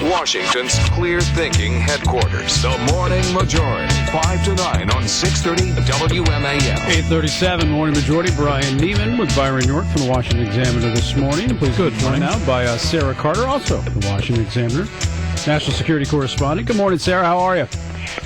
Washington's clear-thinking headquarters. The Morning Majority, 5 to 9 on 630 WMAL. 8:37 Morning Majority. Brian Neiman with Byron York from the Washington Examiner this morning. Please good joined now by Sara Carter, also the Washington Examiner, national security correspondent. Good morning, Sara. How are you?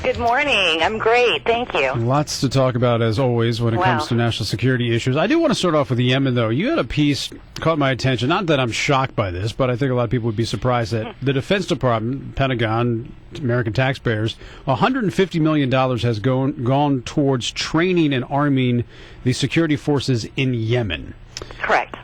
Good morning. I'm great. Thank you. Lots to talk about, as always, when it comes to national security issues. I do want to start off with Yemen, though. You had a piece caught my attention. Not that I'm shocked by this, but I think a lot of people would be surprised that the Defense Department, Pentagon, American taxpayers, $150 million has gone towards training and arming the security forces in Yemen. Correct.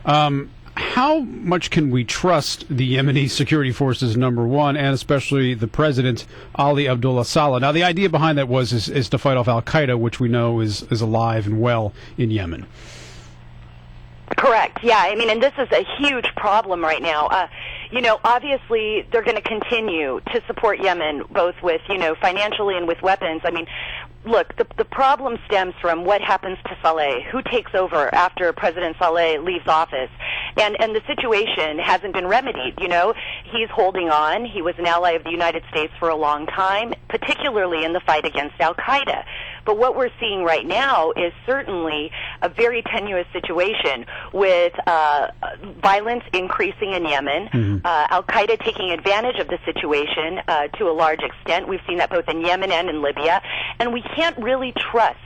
How much can we trust the Yemeni security forces, number one, and especially the president, Ali Abdullah Saleh? Now, the idea behind that is to fight off al-Qaeda, which we know is alive and well in Yemen. Correct. Yeah, I mean, and this is a huge problem right now. Obviously, they're going to continue to support Yemen, both with, financially and with weapons. I mean, look, the problem stems from what happens to Saleh, who takes over after President Saleh leaves office. And the situation hasn't been remedied, He's holding on. He was an ally of the United States for a long time, particularly in the fight against al-Qaeda. But what we're seeing right now is certainly a very tenuous situation with violence increasing in Yemen, al-Qaeda taking advantage of the situation to a large extent. We've seen that both in Yemen and in Libya. And we can't really trust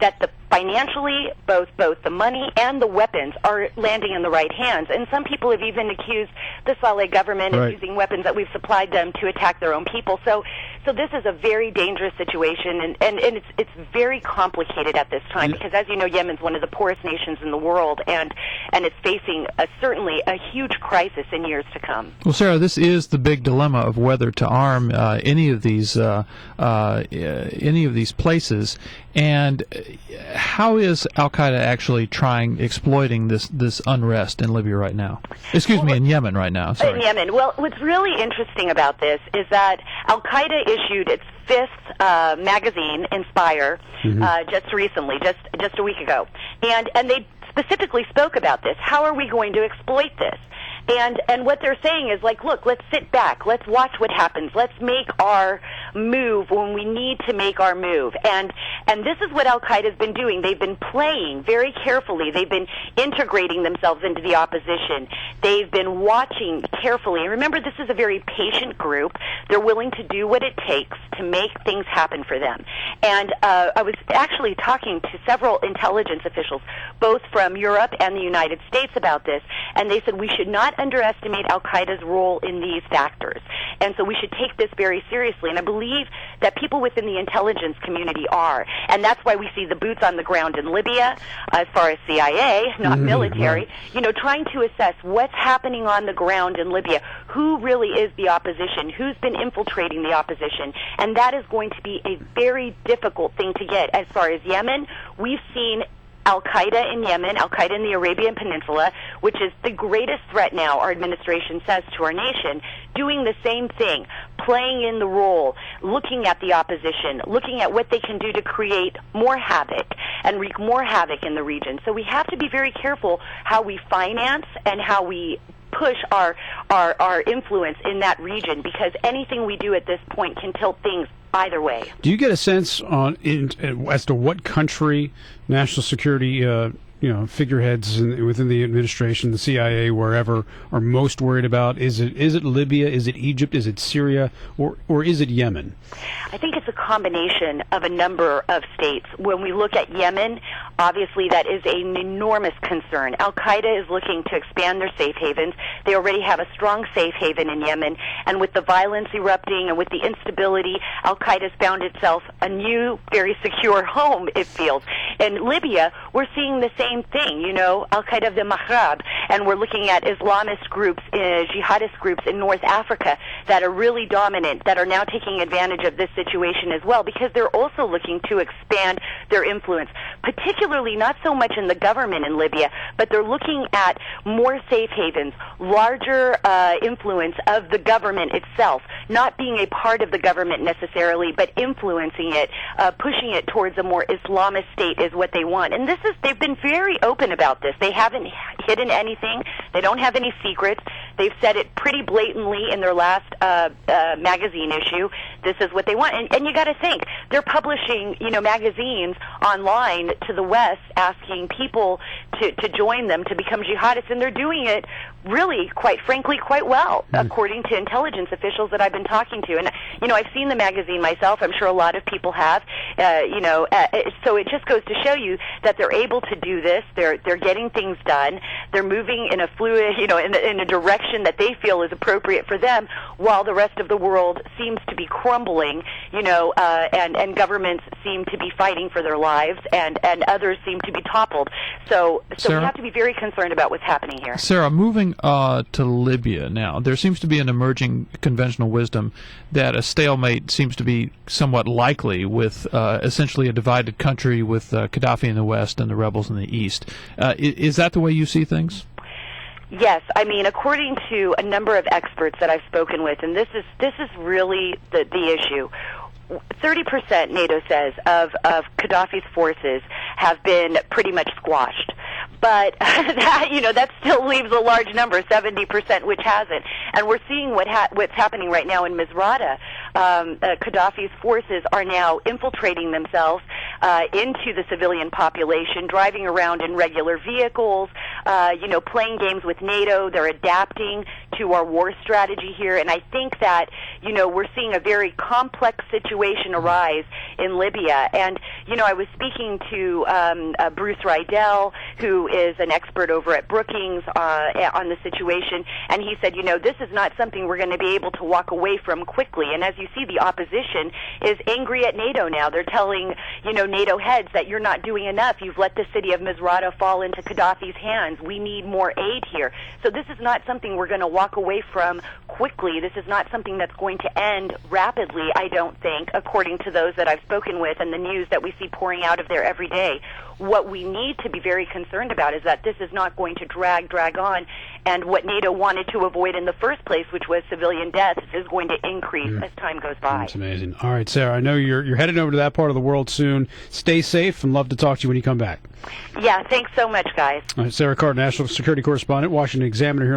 that financially, both the money and the weapons are landing in the right hands. And some people have even accused the Saleh government of using weapons that we've supplied them to attack their own people. So this is a very dangerous situation, and it's very complicated at this time because, as you know, Yemen's one of the poorest nations in the world, and it's facing certainly a huge crisis in years to come. Well, Sara, this is the big dilemma of whether to arm any of these places, and how is al-Qaeda actually exploiting this unrest in Libya right now? In Yemen right now. Sorry. In Yemen. Well, what's really interesting about this is that al-Qaeda issued its fifth magazine, Inspire, just recently, just a week ago, and they specifically spoke about this. How are we going to exploit this? And what they're saying is, look, let's sit back. Let's watch what happens. Let's make our move when we need to make our move. And this is what al-Qaeda's been doing. They've been playing very carefully. They've been integrating themselves into the opposition. They've been watching carefully. And remember, this is a very patient group. They're willing to do what it takes to make things happen for them. And I was actually talking to several intelligence officials, both from Europe and the United States, about this, and they said we should not underestimate al-Qaeda's role in these factors. And so we should take this very seriously. And I believe that people within the intelligence community are. And that's why we see the boots on the ground in Libya, as far as CIA, not military, trying to assess what's happening on the ground in Libya, who really is the opposition, who's been infiltrating the opposition. And that is going to be a very difficult thing to get. As far as Yemen, we've seen al-Qaeda in Yemen, al-Qaeda in the Arabian Peninsula, which is the greatest threat now, our administration says, to our nation, doing the same thing, playing in the role, looking at the opposition, looking at what they can do to create more havoc and wreak more havoc in the region. So we have to be very careful how we finance and how we push our influence in that region, because anything we do at this point can tilt things either way. Do you get a sense as to what country national security figureheads within the administration, the CIA, wherever, are most worried about? Is it Libya? Is it Egypt? Is it Syria? Or is it Yemen? I think it's a combination of a number of states. When we look at Yemen, obviously that is an enormous concern. Al-Qaeda is looking to expand their safe havens. They already have a strong safe haven in Yemen, and with the violence erupting and with the instability, Al-Qaeda's found itself a new, very secure home, it feels. In Libya, we're seeing the same thing, Al-Qaeda of the Maghreb, and we're looking at Islamist groups, Jihadist groups in North Africa that are really dominant, that are now taking advantage of this situation as well, because they're also looking to expand their influence, particularly not so much in the government in Libya, but they're looking at more safe havens, larger influence of the government itself, not being a part of the government necessarily, but influencing it, pushing it towards a more Islamist state is what they want. And they've been very open about this. They haven't hidden anything. They don't have any secrets. They've said it pretty blatantly in their last magazine issue. This is what they want. And you got to think, they're publishing, magazines online to the West asking people to join them, to become jihadists, and they're doing it really, quite frankly, quite well, according to intelligence officials that I've been talking to. And, I've seen the magazine myself. I'm sure a lot of people have. So it just goes to show you that they're able to do this. They're getting things done. They're moving in a fluid, in a direction that they feel is appropriate for them, while the rest of the world seems to be crumbling, and governments seem to be fighting for their lives, and others seem to be toppled. So Sarah, we have to be very concerned about what's happening here. Sarah, moving to Libya now, there seems to be an emerging conventional wisdom that a stalemate seems to be somewhat likely with essentially a divided country with Gaddafi in the west and the rebels in the east. Is that the way you see things? Yes, I mean, according to a number of experts that I've spoken with, and this is really the issue. 30%, NATO says, of Gaddafi's forces have been pretty much squashed. But that still leaves a large number, 70%, which hasn't. And we're seeing what's happening right now in Misrata. Gaddafi's forces are now infiltrating themselves into the civilian population, driving around in regular vehicles, playing games with NATO. They're adapting to our war strategy here. And I think that, we're seeing a very complex situation arise in Libya. And, I was speaking to Bruce Rydell, who is an expert over at Brookings on the situation, and he said, this is not something we're going to be able to walk away from quickly. And as you see, the opposition is angry at NATO now. They're telling, NATO heads that you're not doing enough. You've let the city of Misrata fall into Gaddafi's hands. We need more aid here. So this is not something we're going to walk away from quickly. This is not something that's going to end rapidly, I don't think, according to those that I've spoken with and the news that we see pouring out of there every day. What we need to be very concerned about is that this is not going to drag on, and what NATO wanted to avoid in the first place, which was civilian deaths, is going to increase as time goes by. That's amazing. All right, Sarah, I know you're headed over to that part of the world soon. Stay safe, and love to talk to you when you come back. Yeah, thanks so much, guys. All right, Sarah Carter, National Security Correspondent, Washington Examiner here on the